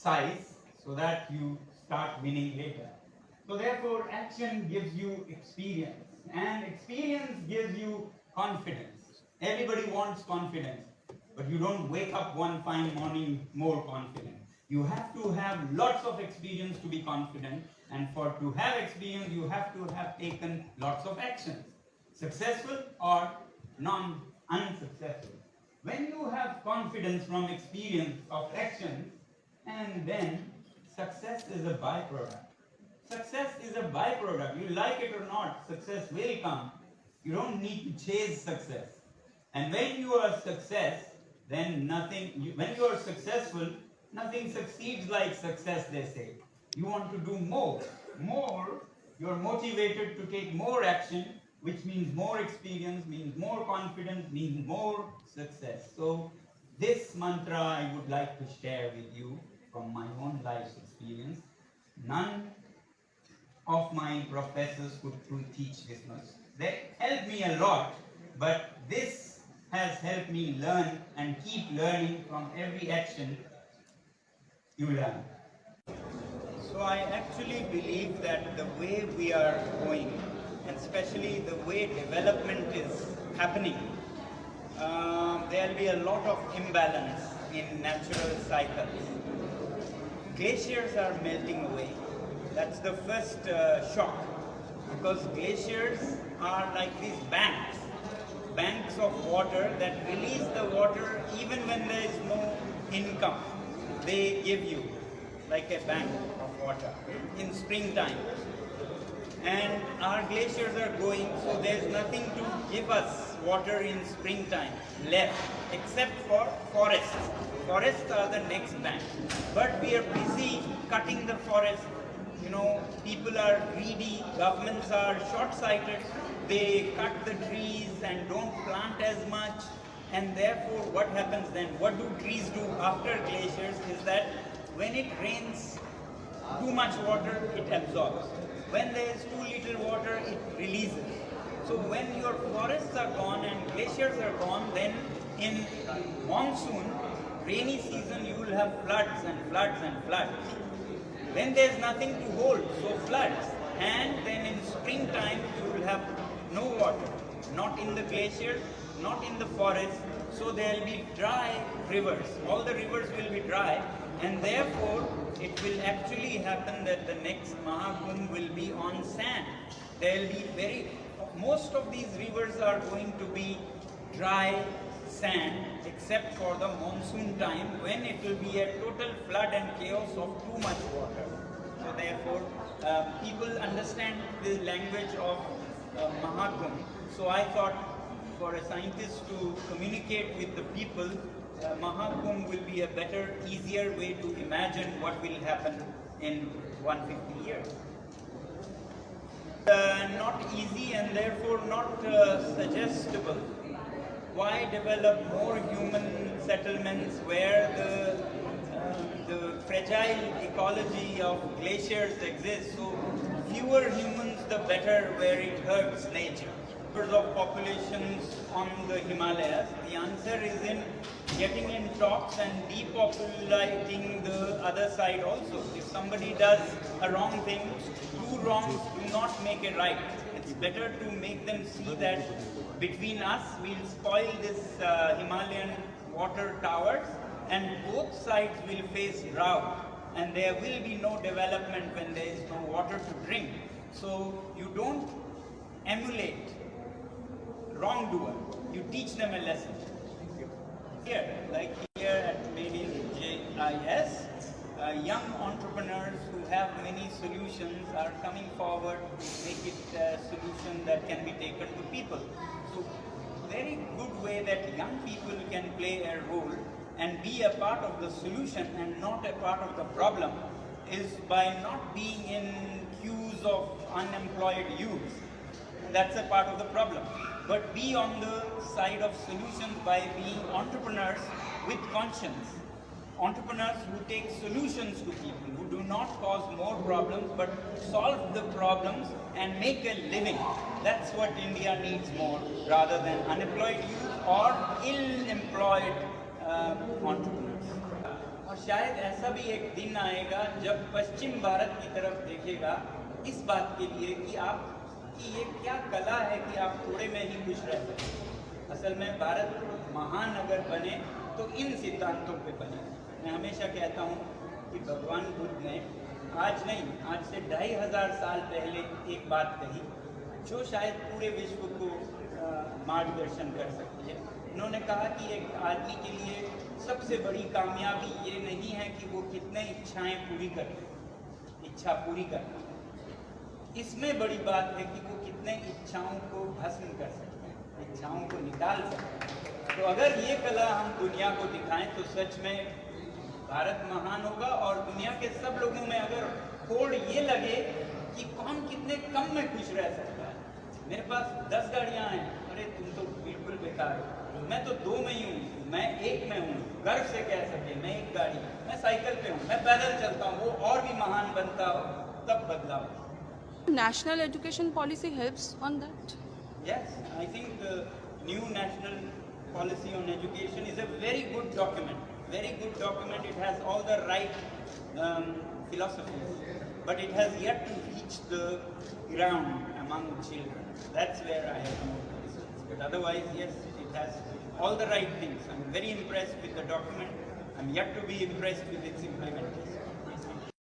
size so that you start winning later. So therefore, action gives you experience, and experience gives you confidence. Everybody wants confidence, but you don't wake up one fine morning more confident. You have to have lots of experience to be confident, and for to have experience, you have to have taken lots of actions, successful or unsuccessful. When you have confidence from experience of actions, and then success is a byproduct. Success is a byproduct. You like it or not, success will come. You don't need to chase success. And when you are success, then when you are successful, nothing succeeds like success, they say. You want to do more. You're motivated to take more action, which means more experience, means more confidence, means more success. So this mantra I would like to share with you from my own life's experience. None of my professors could teach this much. They helped me a lot, but this has helped me learn and keep learning from every action you learn. So I actually believe that the way we are going, and especially the way development is happening, there will be a lot of imbalance in natural cycles. Glaciers are melting away. That's the first shock, because glaciers are like these banks of water that release the water even when there is no income. They give you like a bank of water in springtime. And our glaciers are going, so there's nothing to give us water in springtime left except for forests. Forests are the next bank. But we are busy cutting the forest. You know, people are greedy, governments are short-sighted, they cut the trees and don't plant as much, and therefore what happens then? What do trees do after glaciers is that when it rains too much water, it absorbs. When there is too little water, it releases. So when your forests are gone and glaciers are gone, then in monsoon, rainy season, you will have floods and floods and floods. Then there is nothing to hold, so floods. And then in springtime, you will have no water, not in the glaciers, not in the forest. So there will be dry rivers. All the rivers will be dry, and therefore it will actually happen that the next Mahakumbh will be on sand. There will be most of these rivers are going to be dry sand, except for the monsoon time when it will be a total flood and chaos of too much water. So therefore, people understand the language of Mahakumbh. So I thought for a scientist to communicate with the people, Mahakumbh will be a better, easier way to imagine what will happen in 150 years. Not easy and therefore not suggestible. Why develop more human settlements where the fragile ecology of glaciers exists? So fewer humans, the better, where it hurts nature. Of populations on the Himalayas, the answer is in getting in talks and depopulating the other side also. If somebody does a wrong thing, two wrongs do not make a right. It's better to make them see that between us we'll spoil this Himalayan water towers, and both sides will face drought, and there will be no development when there is no water to drink. So you don't emulate wrongdoer, you teach them a lesson. Here, like here at Made in JIS, young entrepreneurs who have many solutions are coming forward to make it a solution that can be taken to people. So, very good way that young people can play a role and be a part of the solution and not a part of the problem is by not being in queues of unemployed youths. That's a part of the problem. But be on the side of solutions by being entrepreneurs with conscience. Entrepreneurs who take solutions to people, who do not cause more problems but solve the problems and make a living. That's what India needs more, rather than unemployed youth or ill-employed entrepreneurs. और शायद ऐसा भी एक दिन आएगा जब पश्चिम भारत की तरफ देखेगा इस बात के लिए कि आप कि ये क्या कला है कि आप थोड़े में ही खुश रह सकते। असल में भारत महान अगर बने तो इन सिद्धांतों पे बने। मैं हमेशा कहता हूँ कि भगवान बुद्ध ने आज नहीं, आज से 2500 साल पहले एक बात कही जो शायद पूरे विश्व को मार्गदर्शन कर सकती है। उन्होंने कहा कि एक आदमी के लिए सबसे बड़ी कामयाबी ये नहीं है कि वो कितने इच्छाएं पूरी करे, इच्छा पूरी करना, इसमें बड़ी बात है कि वो कितने इच्छाओं को भस्म कर सकते हैं, इच्छाओं को निकाल सकते हैं। तो अगर ये कला हम दुनिया को दिखाएं तो सच में भारत महान होगा और दुनिया के सब लोगों में अगर होड़ ये लगे कि कौन कितने कम में खुश रह सकता है। मेरे पास 10 गाड़ियां हैं, अरे तुम तो बिल्कुल बेकार हो, मैं तो 2 में ही हूँ, मैं 1 में हूँ, गर्व से कह सके मैं 1 गाड़ी, मैं साइकिल पे हूँ, मैं पैदल चलता हूँ, वो और भी महान बनता हो, तब बदलाव। National education policy helps on that? Yes, I think the new national policy on education is a very good document. Very good document. It has all the right philosophies, but it has yet to reach the ground among children. That's where I have more concerns. But otherwise, yes, it has all the right things. I'm very impressed with the document. I'm yet to be impressed with its implementation.